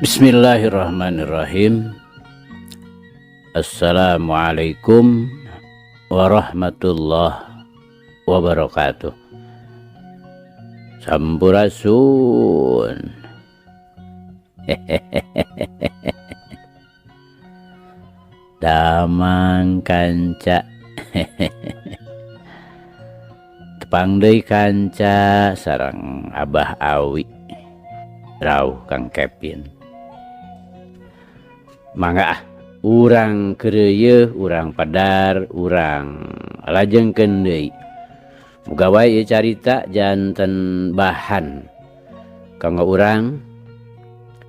Bismillahirrahmanirrahim. Assalamualaikum warahmatullahi wabarakatuh. Sampurasun. Damang kanca. Tepang deui kanca sareng Abah Awi. Rauh Kang Kepin. Mangga urang keureuh, urang padar, urang lajengkeun deui. Muga wae ieu carita janten bahan kanggo urang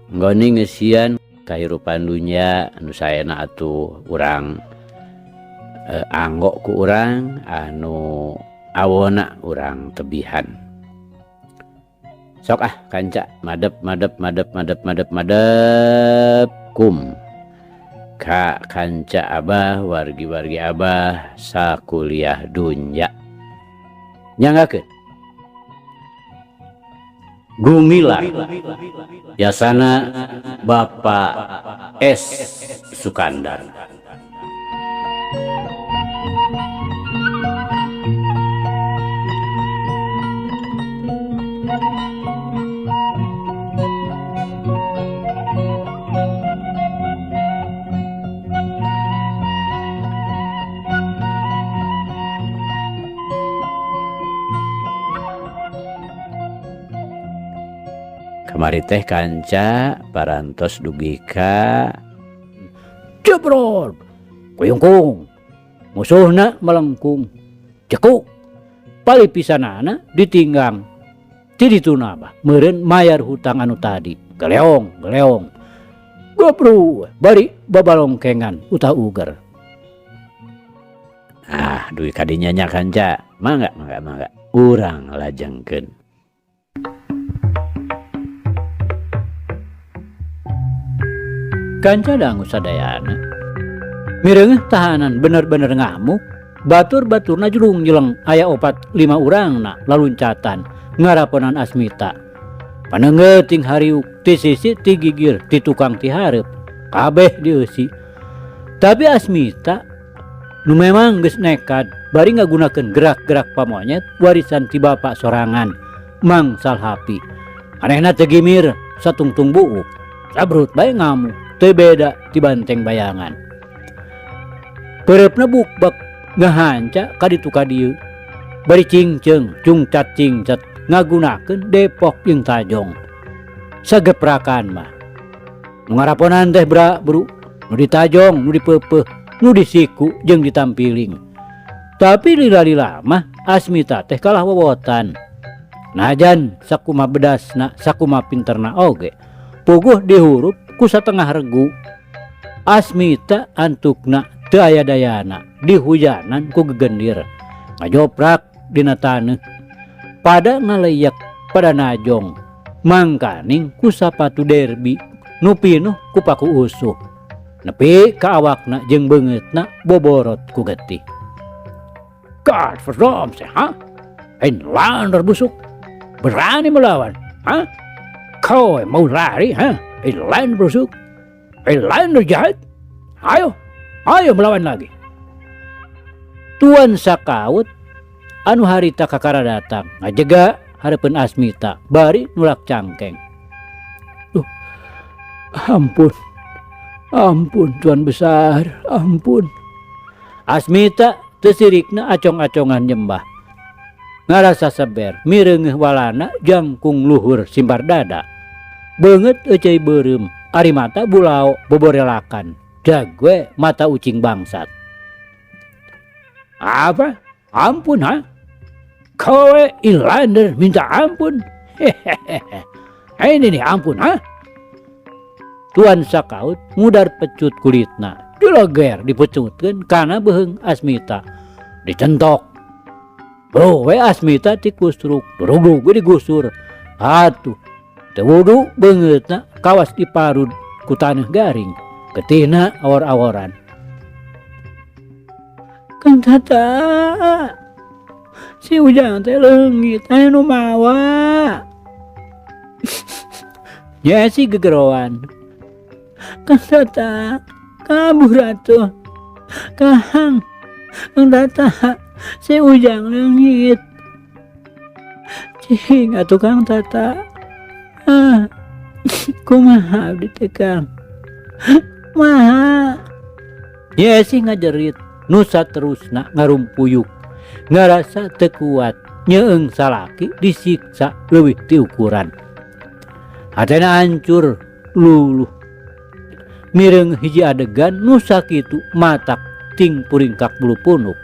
nggoni ngeusian kahirupan dunya anu saena atuh urang anggo ku urang anu awona urang tebihan. Sok kanca madep kum ka kanca Abah wargi-wargi Abah sakuliah dunya. Nyanggakeun Gumilar yasana Bapak S. Sukandar. Kamari teh kanca parantos dugi ka jebrol kuyungkung musuhna melengkung cekuk palipisanana ditinggang ti dituna Abah meureun mayar hutang anu tadi geleong gobru bari babalongkengan utah uger. Duwi kadinya nya kanca mangga urang lajengkeun. Kanca dangu sadayana mireungeuh tahanan bener-bener ngamuk batur-baturna jurung jeleng aya 4-5 urangna laluncatan ngaraponan Asmita paneungeuting hariuk ti sisi ti gigir ti tukang ti hareup kabeh dieusi. Tapi Asmita nu memang geus nekat bari ngagunakeun gerak-gerak pamonyet warisan ti bapak sorangan Mang Salhapi. Anehna teu gimir satungtung buuk sabrut bae ngamuk teu beda ti banteng bayangan. Pereupna bukbek ngahanca ka ditu ka dieu bari cingceung cungcat cingcet ngagunakeun Depok jeung Tajong. Sageprakan mah nu ngaraponan teh bro nu di Tajong nu di Peupeuh nu di Siku jeung di Tampiling. Tapi lila-lila mah Asmita teh kalah wowotan. Najan sakumaha bedasna sakumaha pinterna oge puguh dihurup ku satengah regu. Asmita antukna teu aya dayana dihujanan ku gegendir ngajoprak dina taneuh pada ngaleyak pada najong mangkaning ku sapatu derby nu pinuh ku paku usuh nepi ka awakna jeung beungeutna boborot ku getih. God verdom seh ein lander busuk berani melawan kau mau lari lain busuk, lain jahat. Ayo melawan lagi. Tuan sakaut anu harita kakara datang ngajega hareupeun Asmita bari nulak cangkeng. Ampun Tuan besar, ampun. Asmita teu sirikna acong-acongan nyembah. Ngarasa seber mireungeuh walana jangkung luhur simbar dada. Beungeut eucai beureum ari mata bulao boborelakan jagwe mata ucing bangsat. Apa? Ampun Kowe inlander minta ampun? Ini nih ampun Tuan sakaut ngudar pecut kulitna diloger dipecutkeun kana beheung Asmita dicentok. Bro we Asmita ti kusruk durug digusur. Atuh teu wudu beungeutna kawas diparud ku taneuh garing getihna awor-aworan. Kang Tata si ujang teh leungit aya nu mawa. Nya si gegerowan Kang Tata kabur atuh. Kang Tata si ujang leungit. Cing atuh Kang Tata. Kumaha abdi teh Kang? Kumaha? Nya si ngajerit nu saterusna ngarumpuyuk. Ngarasa teu kuat nyeung salaki disiksa leuwih ti ukuran. Hatena hancur luluh. Mireng hiji adegan nu sakitu matak ting puringkak bulu punuk.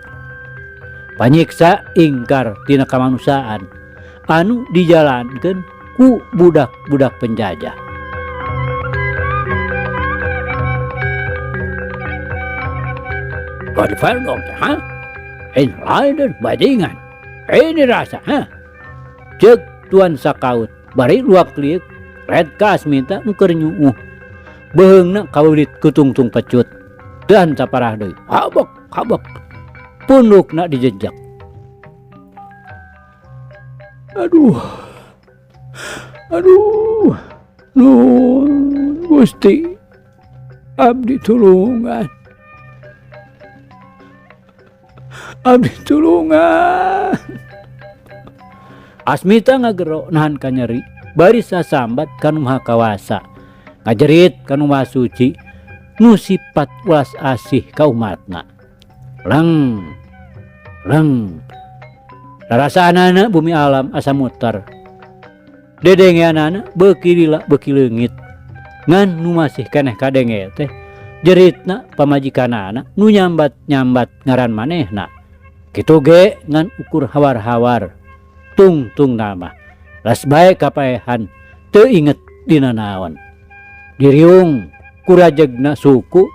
Panyiksa ingkar tina kamanusiaan anu dijalankeun ku budak-budak penjajah. Godfrey dong, ha? Ini lain bajingan. Ini rasa, ha? Cek tuan sakaut, bari luak liuk, red kas minta nuker nyuuh. Beheungna kawulit kutungtung pecut. Dan saparah deui. Habak. Pundukna dijejak. Aduh. Nuhun Gusti. Abdi tulungan. Asmita ngagero nahan kanyeri. Bari sasambat kanu maha kawasa. Ngajerit kanu maha suci. Nu sifat welas asih ka umatna. Leng. Rarasaanana bumi alam asa muter. Dedengeanana beuki lila beuki leungit. Ngan nu masih keneh kadenge teh jeritna pamajikanana nu nyambat ngaran manehna. Kitu ge ngan ukur hawar-hawar. Tung nama. Las bae kapaehan teu inget dina naon. Diriung ku rajegna suku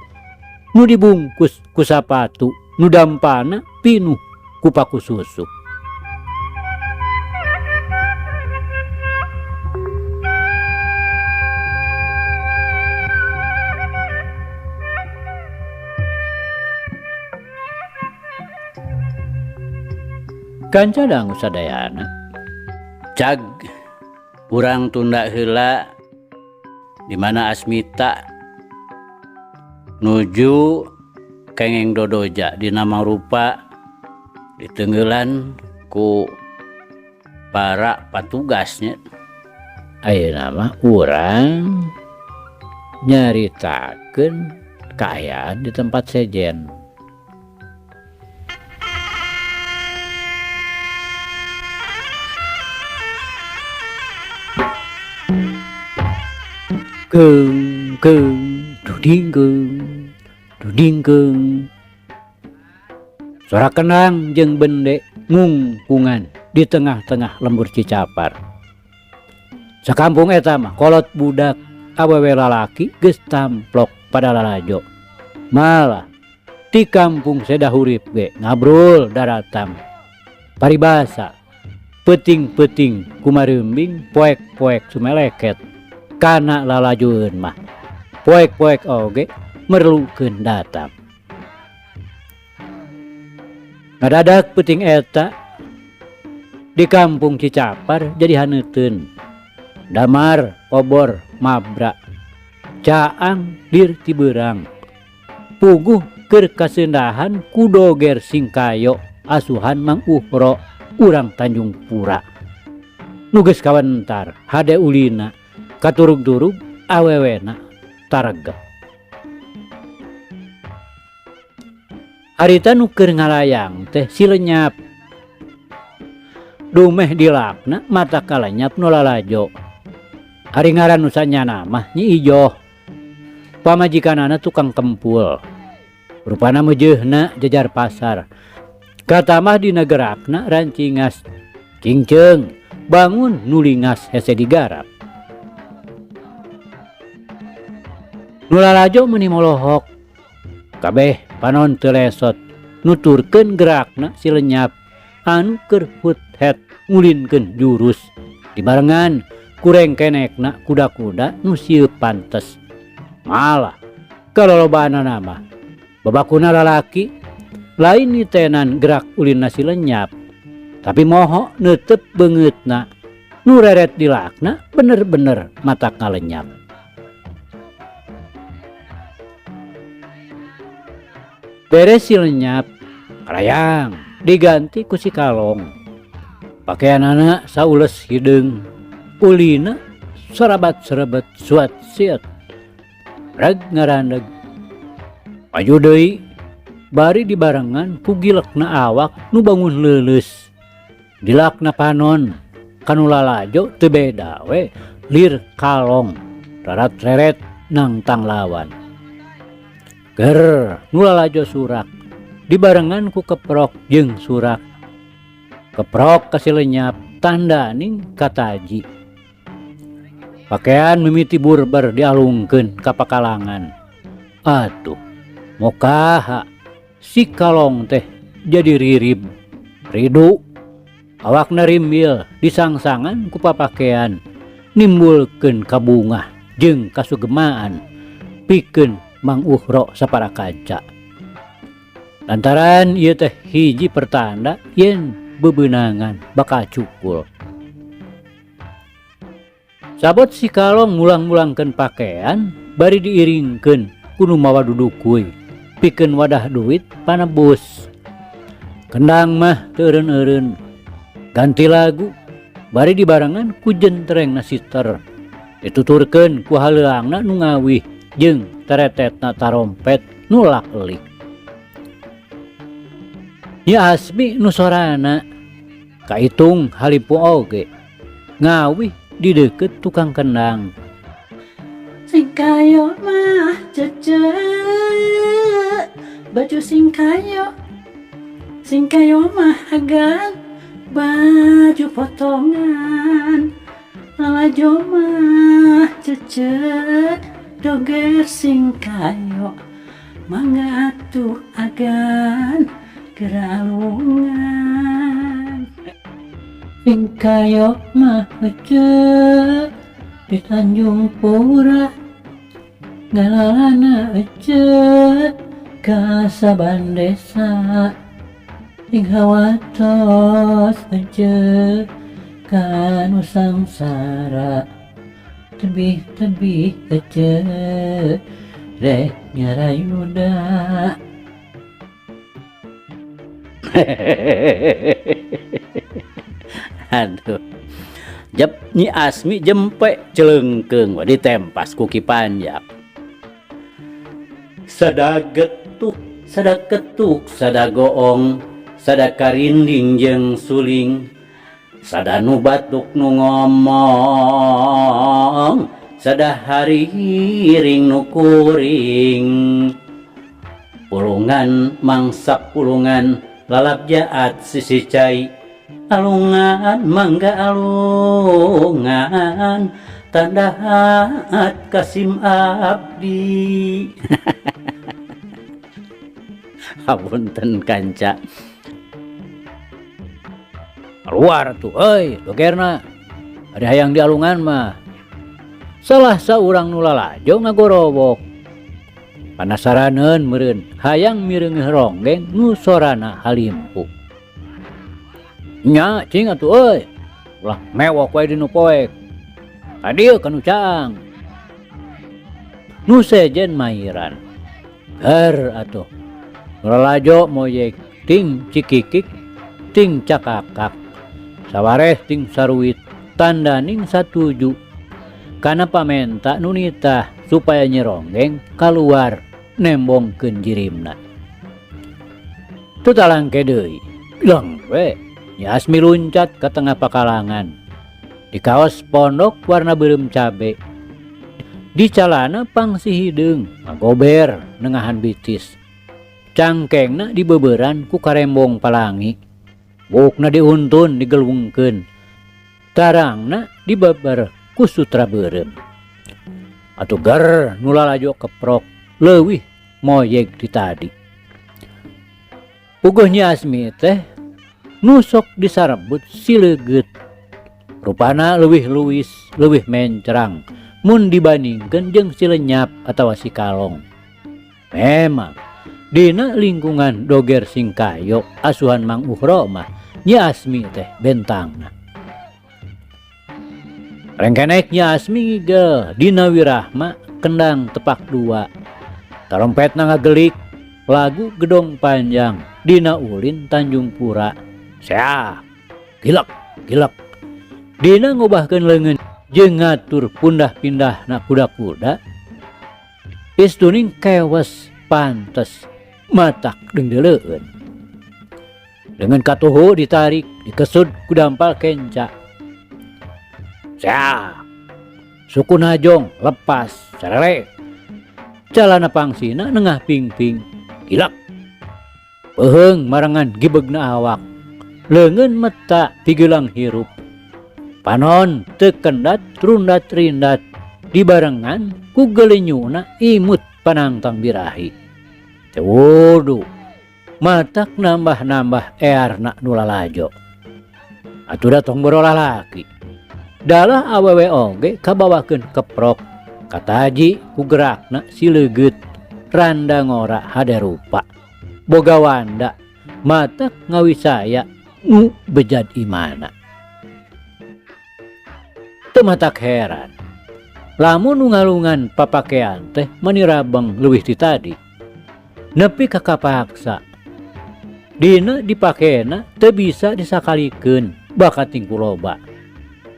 nu dibungkus ku sapatu nu dampana pinuh ku paku susu. Kanca dangu sadayana. Cag urang tunda heula di mana Asmita nuju kengeng Dodoja di nama rupa ditenggelan ku para patugasnya. Ayeuna mah urang nyaritakeun kaayaan di tempat sejen. Dudingkeung. Suara kenang jeung bende ngungkungan di tengah-tengah lembur Cicapar. Sakampung eta mah kolot budak awewe lalaki geus tamplok pada lalajo. Malah ti kampung seda hurip ge ngabrul daratam. Paribasa peuting-peuting kumareumbing poek-poek sumeleket. Kana lalajueun mah poek-poek oge merlukeun datang. Ngadadak peuting eta di kampung Cicapar jadi haneuteun. Damar, obor, mabra, caang dir ti beurang. Puguh keur kaseundahan ku doger singkayo asuhan Mang Uhro urang Tanjung Pura. Nu geus kawentar hade ulina katurug-turug awewena taregep. Harita nu keur ngalayang teh si lenyap. Dumeh dilakna mata kalenyap nu lalajo. Ari ngaran nu sanyana mah Nyi Ijoh. Pamajikanana tukang kempul. Rupana meujeuhna jajar pasar. Kata mah dina gerakna rancingas. Cingceung bangun nulingas hese digarap. Nu lalajo meuni molohok. Kabeh panon teu lesot nuturkeun gerakna si lenyap anu keur hut-het ngulinkeun jurus dibarengan kureng kenekna kuda-kuda nu sieup pantes. Malah kalolobaanana mah babakuna lalaki lain nitenan gerak ulinna si lenyap tapi moho neuteup beungeutna nu reret dilakna bener-bener mata ngalenyap. Beres si lenyap karayang diganti ku si kalong. Pakaian anak saules hidung, ulina serabat-serabat suat siat. Rag ngarandeg. Maju deui bari dibarengan ku gilekna awak nu bangun leuleus. Dilakna panon kanu lalajo teu beda we lir kalong rarat-reret nang tang lawan. Ger nu lalajo surak dibarengan ku keprok jeung surak. Keprok kasih lenyap tanda ning kataji. Pakaian mimiti burber dialungkeun ka pakalangan. Atuh mokaha si kalong teh jadi ririb ridu. Awakna rimbil disangsangan ku papakaian nimbulkeun kabungah jeung kasugemaan pikeun Mang Uhro sapara kaca. Lantaran ieu teh hiji pertanda yen bebeunangan bakal cukul. Sabot si kalong ngulang-ngulangkeun pakaian bari diiringkeun ku nu mawa dudukuy pikeun wadah duit panebus. Kendang mah teu eureun-eureun. Ganti lagu bari dibarengan ku jentrengna siter. Dituturkeun ku haleuangna nu ngawih jeung teretetna tarompet nu lak-lik. Ya Asmi nu sorana kaitung halipu oge ngawih di deukeut tukang kendang. Sing kayo mah cecek, baju sing kayo mah hagang, baju potongan. Lalajo mah cecek, doger sing kayo, mangga atuh agan geralungan. Sing kayo mah cecek di Tanjung Pura, ngalalana cecek ka saban desa. Sing hawatos cecek ka nu samsara, tebih-tebih cecek rek nyarayuda. Aduh, jep Nyi Asmi jempe celengkeung we ditempas ku Ki Panjak. Sadagetuk, sadaketuk, sadagoong, sadakarinding jeung suling, sadanu batuk nu ngomong, sadahariring nu kuring. Pulungan mangsak pulungan lalap jaat sisi cai, alungan mangga alungan tanda haat kasim abdi. Hapunten kanca. Keluar tuh, dogerna. Ada hayang di alungan mah. Salah saurang nu lalajo ngagorobok. Panasaraneun meureun hayang mireungeuh ronggeng nu sorana halimpu. Nya cing atuh ulah mewok wae dinu poek. Adieu kanu caang. Nu sejen mairan. Ger atuh. Lalajo moyek ting cikikik ting cakakak. Sawareh ting saruit tandaning satuju. Kana pamenta nu nitah supaya nyeronggeng kaluar nembongkeun jirimna. Tutalangke deui. Bilang we Nyi Asmi luncat ke tengah pakalangan. Di kaos pondok warna beureum cabe. Di calana pangsi hideung ngagober nengahan bitis. Cangkengna dibeuberan ku karembong palangi. Bukna diuntun digelungkeun. Tarangna dibabar ku sutra beureum. Atuh ger nu lalajo keprok leuwih moyeg di tadi. Puguh Nyi Asmi teh nusok disarebut sileget. Rupana leuwih luwis, leuwih mencerang mun dibandingkeun jeung si lenyap atawa si kalong. Memang dina lingkungan doger sing kayo asuhan Mang Uhro mah Nyi Asmi teh bentangna. Rengkenek Nyi Asmi ngigel dina wirahma kendang tepak dua. Tarompetna ngagelik lagu Gedong Panjang dina ulin Tanjung Pura. Sea gilek gilek dina ngobahkeun leungeun jeung ngatur pundah-pindah na kuda-kuda. Istuning kewes pantes matak dengdeleueun. Dengan katuhu ditarik dikesud ku dampal kenca. Sea suku najong lepas cerele. Calana pangsina nengah pingping gilak. Peheung marangan gibegna awak. Leungeun meta pigelang hirup. Panon teu kendat rundat-rindat dibarengan ku geulenyuna imut panangtang birahi. Teu wudu matak nambah-nambah earna nu lalajo. Atuda tong borolah laki. Dalah awewe oge kabawakeun keprok kataji ku gerakna si leugeut randa ngora hade rupa. Boga wanda matak ngawisaya nu bejad imana. Teu matak heran lamun nu ngalungan papakean teh manirabeng leuwih ti tadi. Nepi ka kapaksa dina dipakena teu bisa disakalikeun bakat tingku loba.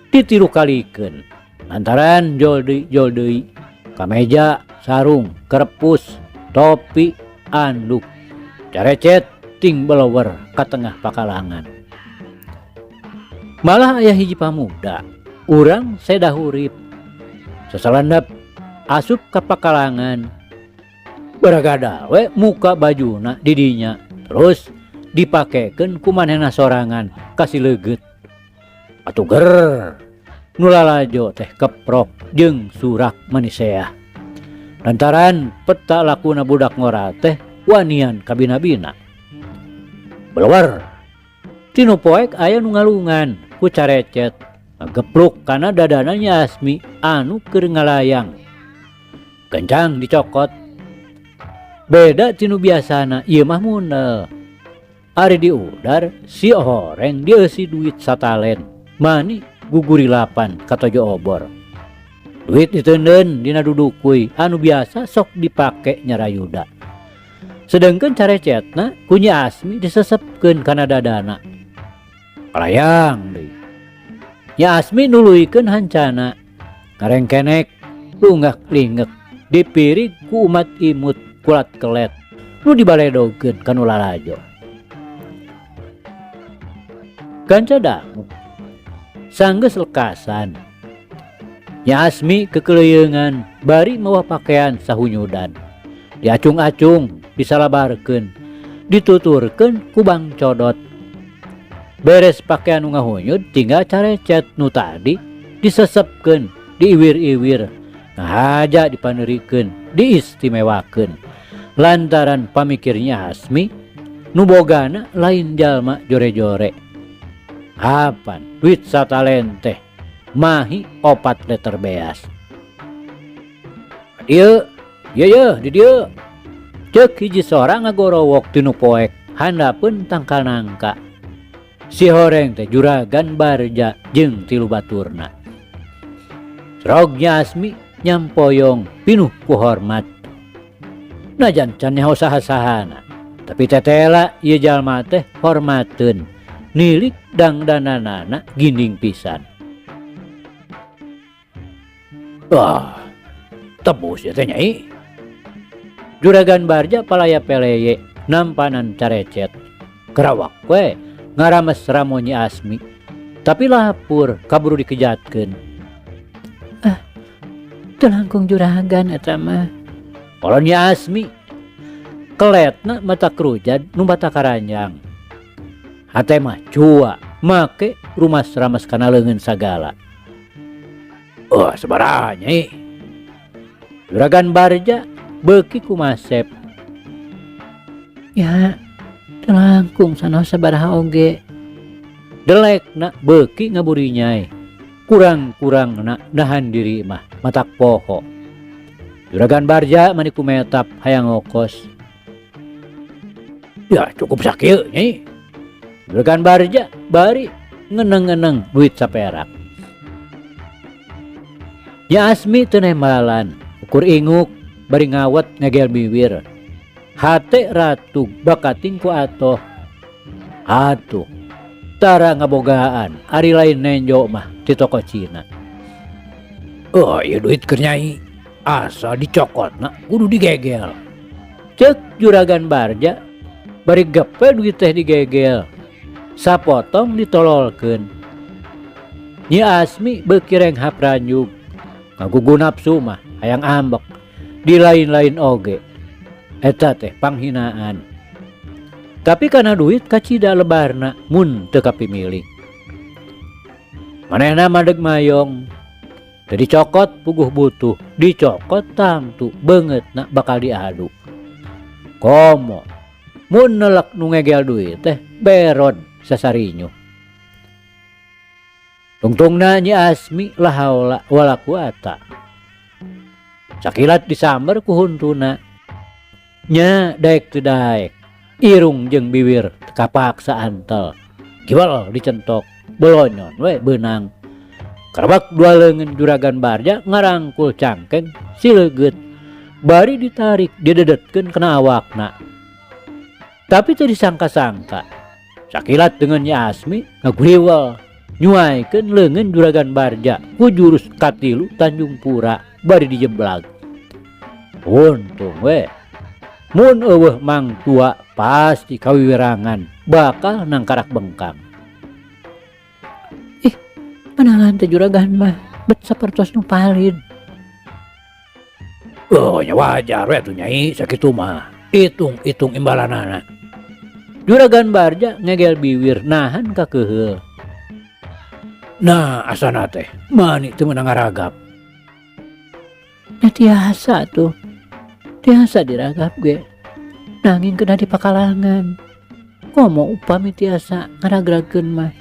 Ditiru kalikeun lantaran jol deui kameja, sarung, kerepus, topi, anduk, carecet ting blower ka tengah pakalangan. Malah aya hiji pamuda urang sedah urip sasalandap asup ka pakalangan baragada we muka bajuna di dinya terus dipakekeun ku manehna sorangan kasih leugeut. Atuh ger nu lalajo teh keprok jeung surak manisea lantaran peta lakuna budak ngora teh wanian kabina-bina. Belewar tinu poek aya nu ngalungan ku carecet ngagepluk kana dadana Nya Asmi anu keur ngalayang. Kencang dicokot. Beda tinu biasana ieu mah munel. Ari diudar si horeng dieusi duit satalen mani guguri 8 katojo obor. Duit diteundeun dina dudukuy anu biasa sok dipake nyarayuda. Sedengkeun carecetna ku Nya Asmi disesepkeun kana dadana. Kalayang deui. Nya Asmi nuluykeun hancana ngarengkenek lunggak lingek dipirig ku umat imut kulat kelet nu dibaledogkeun kanu lalajo. Kanca dangu sanggeus lekasan Nya Asmi kekeleuyeungan bari mawa pakean sahunyudan diacung-acung disalabarkeun dituturkeun ku Bang Codot. Beres pakean nu ngahunyud tinggal carecet nu tadi disesepkeun diiwir-iwir ngahaja dipaneurikeun diistimewakeun lantaran pamikirnya Asmi nu bogana lain jalma jore-jore. Hapan duit satalen teh mahi 4 liter beas. Ieu di dieu ceuk hiji sorang ngagorowok tinu poek handapeun tangkal nangka. Si horeng teh Juragan Barja jeung 3 baturna. Srognya Asmi nyampoyong pinuh ku hormat. Najan can nyaho saha-sahana, tapi tetela ieu jalma teh hormateun, nilik dangdananana ginding pisan. Wah, tebus ya teh Nyai. Juragan Barja palaya peleye nampanan carecet. Kerawak we ngarames ramo Nya Asmi, tapi lapur kaburu dikejatkeun. Teu langkung juragan eta mah. Kalau Nya Asmi keletna mata kerujad nu bata karanjang. Hate mah cua make rumas-ramas kana leungeun sagala. Sabaraha Nyai. Juragan Barja beuki ku Masep. Ya, teu langkung sanos sabaraha oge. Delekna beuki ngaburi Nyai. Kurang-kurangna nahan diri mah matak poho. Juragan Barja mani kumetap hayang ngokos. Ya cukup sakieu Nyai. Juragan Barja bari ngeneng-ngeneng duit saperak. Nya Asmi teu nembalan ukur inguk bari ngawet ngegel bibir. hate ratu bakating ku atoh atuh tara ngabogaan ari lain nenjo mah di toko Cina. Oh iya duit keur nyai asa dicokotna kudu digegel. Cek juragan Barja bari gepe duit teh digegel sapotong ditololkeun. Nyi Asmi beuki reng hapranjug ngagugu nafsu mah hayang ambek di lain-lain oge eta teh panghinaan. Tapi kana duit kacida lebarna mun teu kapimilih. Manehna madeg mayong teu dicokot puguh butuh, dicokot tangtu beungeutna bakal diadu. Komo mun nelek nu ngegel duit teh beron sasarinyu. Tungtungna Nyi Asmi la haula wala quwata. Sakilat disamber ku huntuna. Nya daek teu daek, irung jeung bibir kapaksa antel. Giwal dicentok, bolonyon we beunang. Karebak dua leungeun juragan Barja ngarangkul cangkeng si leugeut. Bari ditarik didedetkeun kana awakna. Tapi teu disangka-sangka. Sakilat dengan Nyi Asmi ngaguliwel nyuaikeun leungeun juragan Barja ku jurus katilu Tanjung Pura bari dijeblag. Untung we mun eueuh mang tua pasti kawiwirangan bakal nangkarak bengkang. Panangan teh juragan mah bet sapertos nu palid. Oh nya wajar we tuh nyai sakitu mah. Itung-itung imbalanana. Juragan Barja ngegel biwir nahan ka keuheul. Nah asana teh mani teu meunang ngaragap. Nya tiasa tuh. Tiasa diragap ge. Nanging kena di pakalangan. Komo upami tiasa ngaragrageun mah.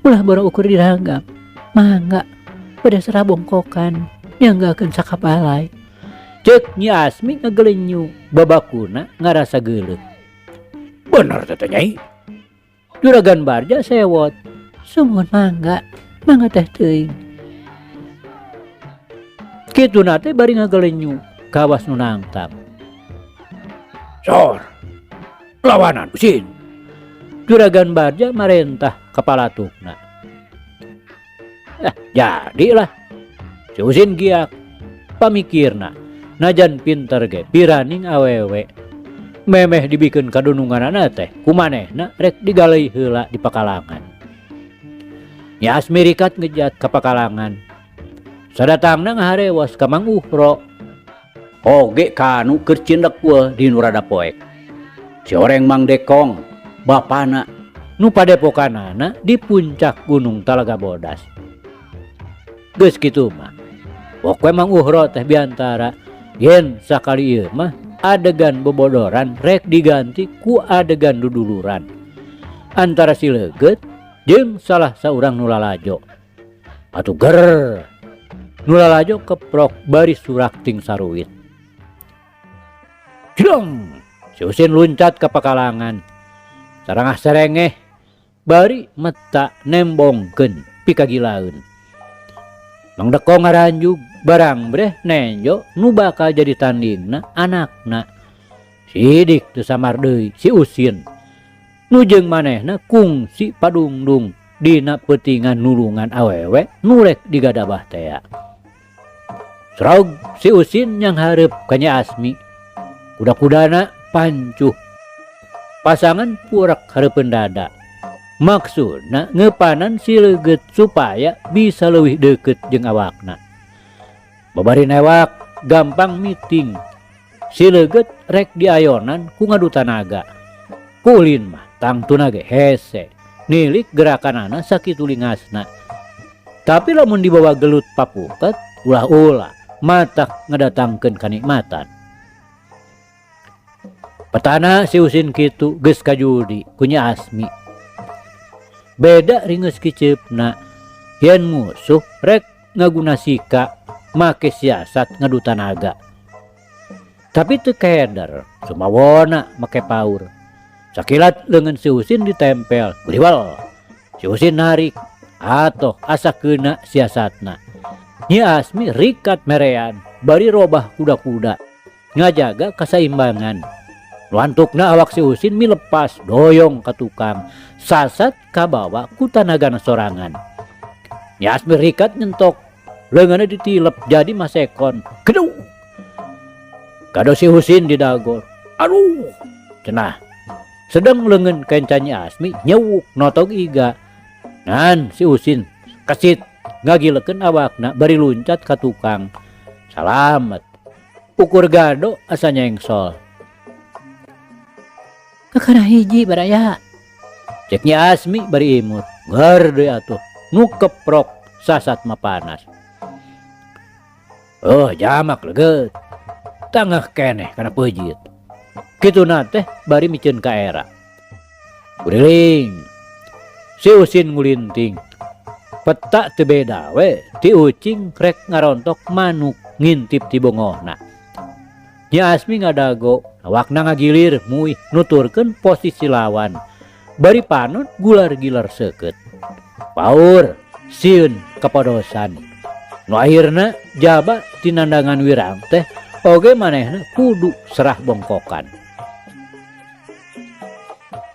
Ulah boro ukur diragap. Mangga pada serabongkokan nyanggakeun sakapalai. Cek Nyi Asmi ngagelenyu babakuna ngarasa geuleuk. Bener teh nyai. Juragan Barja sewot. Sumuhun mangga teh teuing. Kituna teh bari ngagelenyu kawas nu nangtap. Sor, lawanan usin. Juragan Barja marentah kepala tukna. Jadilah. Si Usin giak pamikirna najan pinter ge piraning awewe. Memeh dibikeun kadununganana teh kumanehna rek digaleuy heula di pakalangan. Nyi Asmi rikat ngejat ka pakalangan. Sadatangna ngaharewas ka Mang Uhro. Oge kanu keur cindek we di nu rada poek. Si oreng Mang Dekong bapana nu padepokanana di puncak Gunung Talaga Bodas. Geus kitu mah. Pokoknya Mang Uhro teh biantara yen sakali ieu mah adegan bobodoran rek diganti ku adegan duduluran antara si leugeut jeung salah saurang nu lalajo. Atuger nu lalajo keprok bari surak ting saruit. Jlong, si Usin luncat ke pakalangan. Sarangah serengeh bari meta nembongkeun pikagilaeun. Mang Dekong ngaranjug barang breh nenjo nu bakal jadi tandingna anakna. Sidik teu samar deui si Usin. Nu jeung manehna kungsi padungdung dina peutingan nulungan awewe nu rek digadabah tea. Sraug si Usin nyang hareup ka Nyi Asmi. Kuda-kudana pancuh. Pasangan purak hareupeun dada. Maksudna ngeupanan si leugeut supaya bisa leuwih deukeut jeung awakna. Babari newak gampang meeting. Si leugeut rek diayonan ku ngadu tanaga. Kulin mah tangtuna ge hese. Nilik gerakanana sakitu lingasna. Tapi lamun dibawa gelut papuket ulah-ulah matak ngadatangkeun kanikmatan. Petana si Usin kitu geus kajudi ku Nyi Asmi. Beda ringeus kiceupna. Yen musuh rek ngaguna sika make siasat ngadu tanaga. Tapi teu keder, sumawona make paur. Sakilat leungeun si Usin ditempel, guliwal. Si Usin narik atoh asa keuna siasatna. Nyi Asmi rikat merean bari robah kuda-kuda ngajaga kasaimbangan. Luantukna awak si Usin milepas doyong ka tukang sasat kabawa ku tanagana sorangan. Nya Asmi rikat nyentok leungeunna ditilep jadi masekon. Geduh. Kado si Husin didagor. Aduh. Cenah. Sedang leungeun kencan Nya Asmi nyewuk notog iga. Ngan si Usin kesit ngagilekeun awakna bari luncat ka tukang. Salamet. Ukur gado asa nyengsol. Kakana hiji baraya. Cek Nya Asmi bari imut. Gar deui atuh. Nu keprok sasat mah panas. Oh jamak leget. Tangah keneh kana peujit. Kituna teh bari miceun ka era. Kuriling. Si Usin ngulinting. Peta teu beda we ti ucing rek ngarontok manuk ngintip ti bongohna. Nya Asmi ngadago awakna ngagilir muih nuturkeun posisi lawan. Bari panon gular-gilar seukeut. Paur sieun kapodosan. Nu akhirna jaba ti nandangan wirang teh oge manehna kudu serah bongkokan.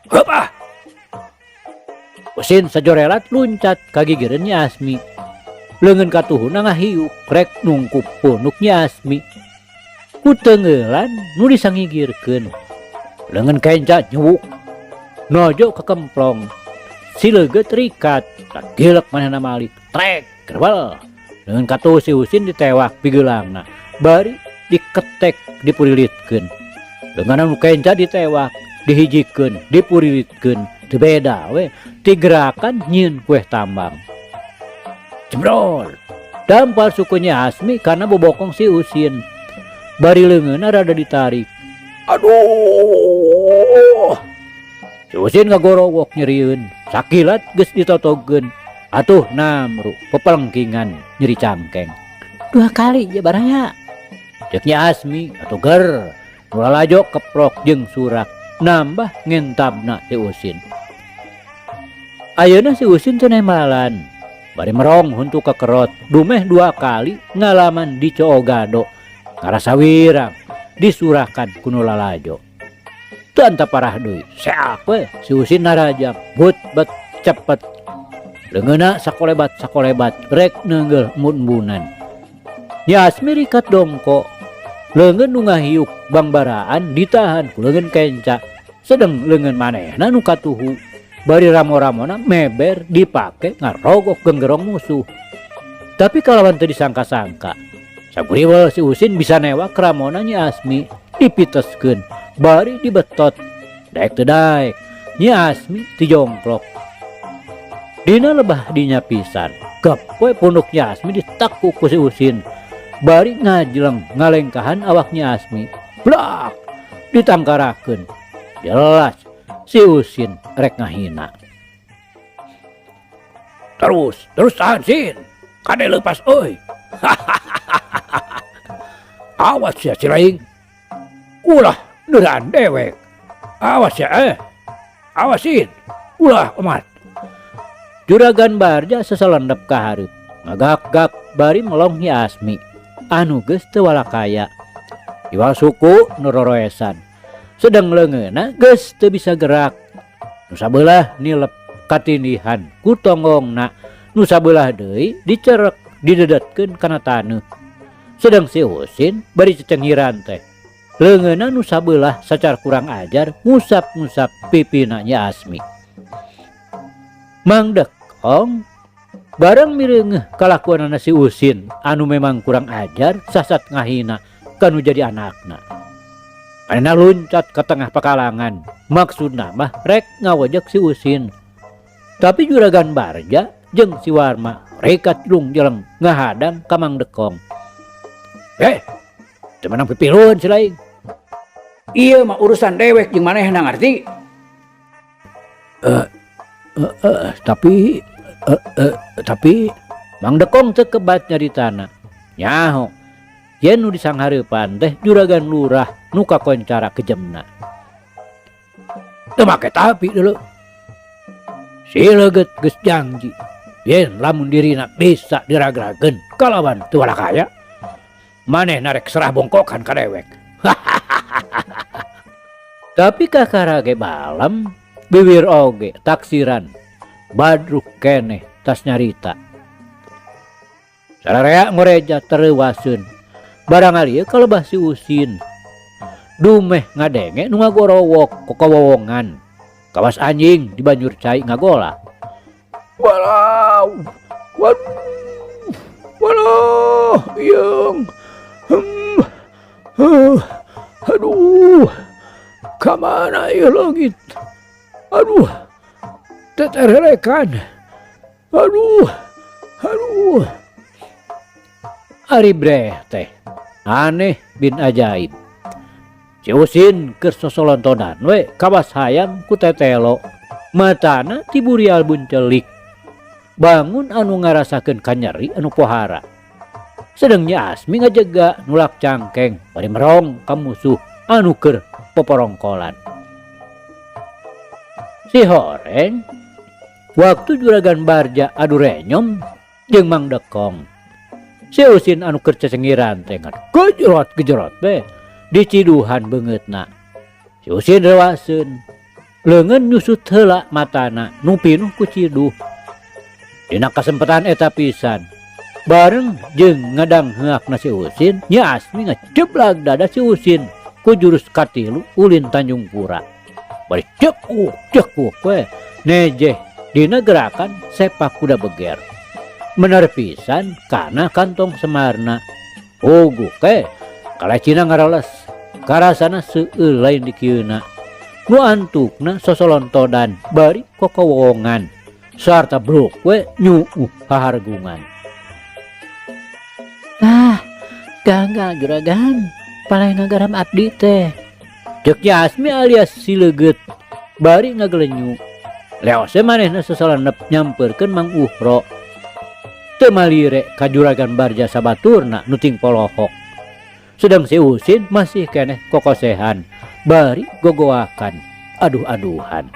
Heup. Usin sajorelat luncat ka gigireun Nya Asmi. Leungeun katuhuna ngahiuk rek nungkup punuk Nya Asmi. Ku teungeulan nu disangigirkeun. Leungeun kenca nyewuk. Nojo ka kemplong. Si leugeut rikat. Tak gilek manehna malik. Trek gerbel. Leungeun katuh si Usin ditewak pigeulangna. Bari diketek dipurilitkeun. Leungeunna nu kenca ditewak, dihijikeun, dipurilitkeun. Teu beda we ti gerakan nyieun kueh tambang. Jebrol. Dampal suku Nya Asmi karena bobokong si Usin. Bari leungeunna rada ditarik. Aduh. Si Usin ngagorowok nyerieun. Sakilat geus ditotogkeun. Atuh namru pepelengkingan nyeri cangkeng. 2 kali ya baraya. Cek Nya Asmi atuh ger. Nulalajo keprok jeung surak. Nambah ngentabna si Usin. Ayeuna si Usin teu nemalan. Bari merong huntu ka kerot. Dumeh 2 kali ngalaman di Coogado. Ngarasa wirang disurahkan ku Nulalajo. Teu anta parah deui. Seak we si Usin narajak but bet cepet. Leungeunna sakolebat rek neunggel embun-embunan. Nya Asmi rikat dongko. Leungeun nu ngahiuk bangbaraan ditahan ku leungeun kenca. Sedeng leungeun manehna nu katuhu. Bari ramo-ramona meber dipake ngarogok genggerong musuh. Tapi kalawan teu disangka-sangka. Saguriwel si Usin bisa newak ramona Nya Asmi dipiteskeun. Bari dibetot. Daek teu daek. Nya Asmi dijongklok. Dina lebah dinya pisan. Gepoe punduk Nya Asmi ditakuk ku si Usin. Bari ngajleng ngalengkahan awak Nya Asmi. Blak! Ditangkarakeun. Jelas si Usin rek ngahina. Terus tahan Sin. Kade leupas euy. Awas ya Cilaing. Ulah neuran dewek. Awas ya Awas Sin. Ulah umat. Juragan Barja seselendep ka hareup. Ngagak-gak bari melong Nya Asmi. Anu geus teu walakaya. Iwal suku nu roroesan. Sedang leungeunna geus teu bisa gerak. Nu sabelah nilep katindihan ku tonggongna. Nu sabelah deui dicerek didedetkeun kana taneuh. Sedang si Usin bari cecengiran teh. Leungeunna nu sabelah sacar kurang ajar ngusap-ngusap pipina Nya Asmi. Mang Dekong bareng mireungeuh kalakuanna si Usin anu memang kurang ajar sasat ngahina kanu jadi anakna. Manehna luncat ke tengah pekalangan. Maksudna mah rek ngawejek si Usin. Tapi Juragan Barja jeung si Warma rekat lung jeleng ngahadang ka Mang Dekong. Teu menang pipiluan Cilaing. Ieu mah urusan dewek jeung manehna ngarti. Tapi Mang Dekong teu kebat nyaritana. Nyaho. Yen nu disanghareupan teh Juragan Lurah nu kakoncara kejemna. Teu make tapi deuleu. Si leugeut geus janji. Yen lamun dirina bisa diragrageun kalawan teu walakaya, manehna rek serah bongkokan ka dewek. Tapi kakara ge balam bibir oge taksiran badruk keneh tas nyarita. Sararea ngoreja tereuwaseun barangkali kalebah si Usin dumeh ngadenge nu ngagorowok ku kawowongan kawas anjing di banjur cai ngagola. Walau walau yang aduh kamana ya langit, aduh tetererekan, aduh ari breh teh aneh bin ajaib. Si Usin keur sosolontonan we kawas hayang ku tetelo matana tiburial buncelik bangun anu ngarasakeun kanyeri anu pohara. Sedengnya Asmi ngajega nulak cangkeng bari merong ka musuh anu keur poporongkolan. Si Horeng waktu juragan Barja adu renyom jeung Mang Dekong. Si Usin anu keur cecengiran teh gejorot be diciduhan beungeutna. Si Usin rewaseun leungeun nyusut heula matana nu pinuh ku ciduh. Dina kasempatan eta pisan bareng jeung ngadang heukna si Usin nya Asmi ngeceblag dada si Usin ku jurus katilu ulin Tanjung Pura. Bari cekuk we nejeh dina gerakan sepak kuda beger. Bener pisan kana kantong Semarna. Uguk kalecina ngaroles karasana seueur lain di kieuna. Nu antukna sosolontodan bari kokowongan sarta bluk we nyuuh hahargungan. Gangga juragan palena garam abdi teh. Ceknya Asmi alias si leugeut bari ngagelenyu. Leose manehna sesalanep nyamperkeun Mang Uhro. Teu malire ka juragan Barja sabaturna nu ting polohok. Sedang si Usin masih keneh kokosehan bari gogoakan aduh-aduhan.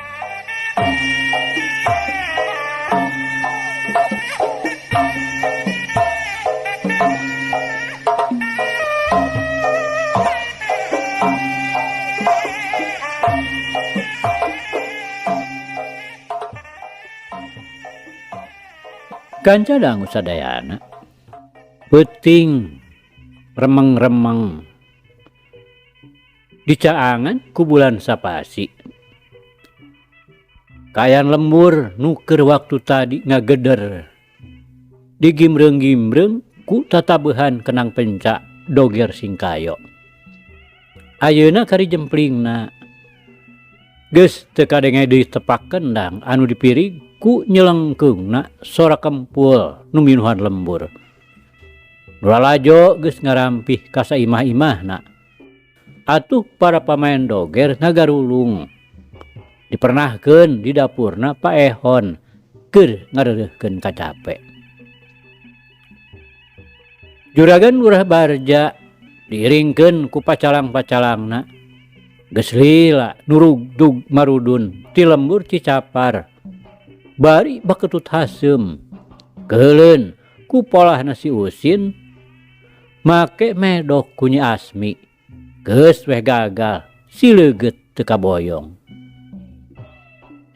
Kanca dangu sadayana peuting remeng-remeng dicaangan ku bulan Sapasi. Kayan lembur nuker waktu tadi ngageder digimreung-gimreung ku tatabehan kenang pencak doger singkayo. Ayeuna kari jemplingna geus teu kadenge deui tepak kendang anu dipirig ku nyelengkeungna sora kempul nu minuhan lembur. Nulalajo geus ngarampih ka saimah-imahna. Atuh para pamain doger ngagarulung. Dipernahkeun di dapurna Pak Ehon keur ngareureuhkeun kacape. Juragan Lurah Barja diiringkeun ku pacalang-pacalangna. Geus lila nurugdug marudun ti lembur Cicapar. Bari baketut haseum keuleun ku polahna si Usin make medok ku Nyi Asmi geus weh gagal si leugeut teu kaboyong.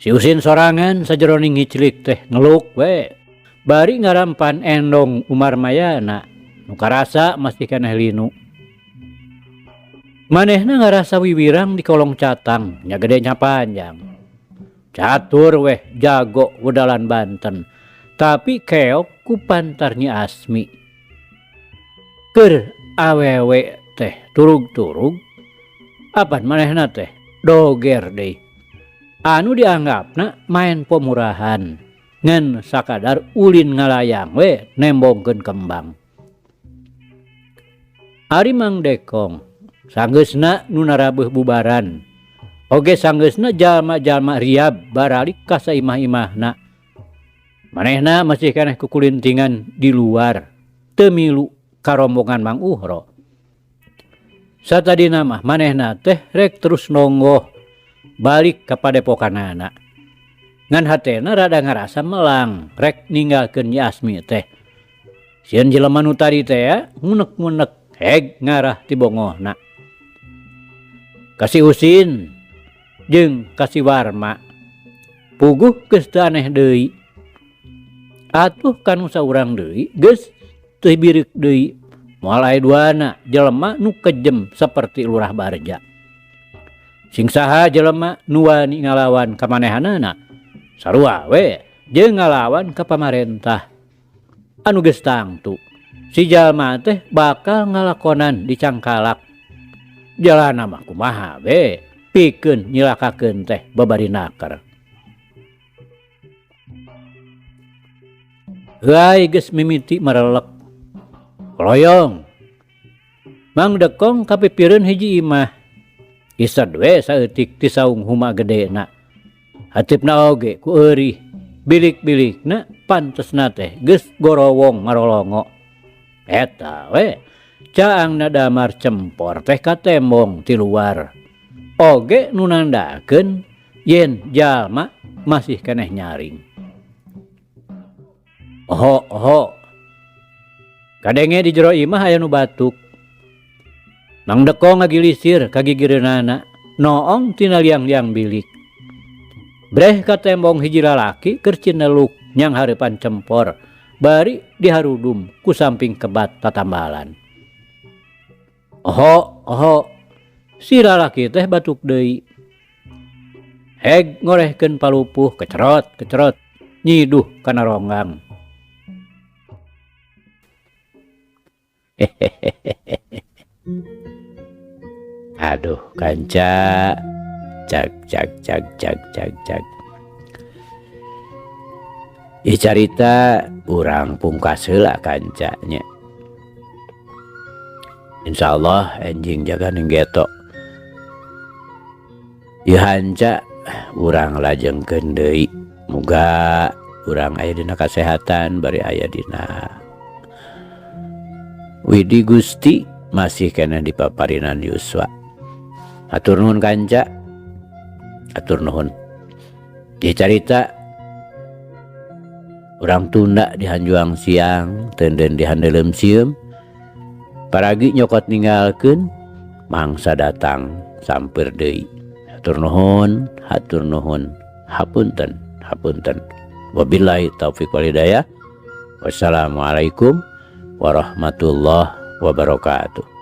Si Usin sorangan sajeroning ngiclik teh ngeluk we bari ngarampan endong Umar Mayana nu karasa masih keneh linu. Manehna ngarasa wiwirang di kolong catang nya gede nya panjang. Catur weh jago wedalan Banten tapi keok ku pantar Nyi Asmi. Keur awewe teh turug-turug apan manehna teh doger deui anu dianggapna main pemurahan ngan sakadar ulin ngalayang we nembongkeun kembang. Ari Mang Dekong sanggeusna nu narabeuh bubaran oge sanggeusna jalma-jalma riab baralik ka saimah-imahna. Manehna masih keneh kukulintingan di luar teu milu ka rombongan Mang Uhro. Satadina mah manehna teh rek terus nonggoh balik ka padepokanana. Ngan hatena rada ngarasa melang rek ninggalkeun Nyi Asmi teh. Sieun jelema nu tadi teh ngunek-ngunek heg ngarah ti bongohna. Kasih Usin jeung Kasiwarma puguh geus teu aneh deui. Atuh kanu saurang deui geus teu bireuk deui moal aya duana jelema nu kejem saperti Lurah Barja. Sing saha jelema nu wani ngalawan ka manehanana sarua we jeung ngalawan ka pamarentah. Anu geus tangtu si jalma teh bakal ngalakonan di cangkalak. Jalana mah kumaha we pikeun nyilakakeun teh babarinaker. Heuai geus mimiti marelek loyong Mang Dekong kapipireun hiji imah. Ised we saeutik ti saung huma gedena. Hatipna oge ku eurih bilik-bilikna pantesna teh geus gorowong marolongo. Eta we caangna damar cempor teh ka tembong ti luar. Oge nu nandakeun yen jalma masih keneh nyaring. Oho, kadenge di jero imah aya nu batuk. Mang Dekong ngagilisir ka gigireunana, noong tina liang-liang bilik. Breh ka tembong hiji lalaki keur cineluk nyang hareupan cempor, bari diharudum ku samping kebat tatambalan. Oho, si lalaki teh batuk deui. Heg ngorehkeun palupuh kecerot, nyiduh kana ronggang. Aduh kanca, cak. Ieu carita urang pungkas heula kanca nya. Insyaallah enjing jaga nenggeto. Ieu hanca urang lajengkeun deui. Muga urang aya dina kasehatan bari aya dina Widi Gusti masih kena dipaparinan yuswa. Atur nuhun kanca, atur nuhun. Ieu carita urang tunda di hanjuang siang, teunden di handeulem sieum. Paragi nyokot ninggalkeun mangsa datang sampeur deui. Hatur nuhun, hapunten. Wabillahi taufik wal hidayah. Wassalamualaikum warahmatullahi wabarakatuh.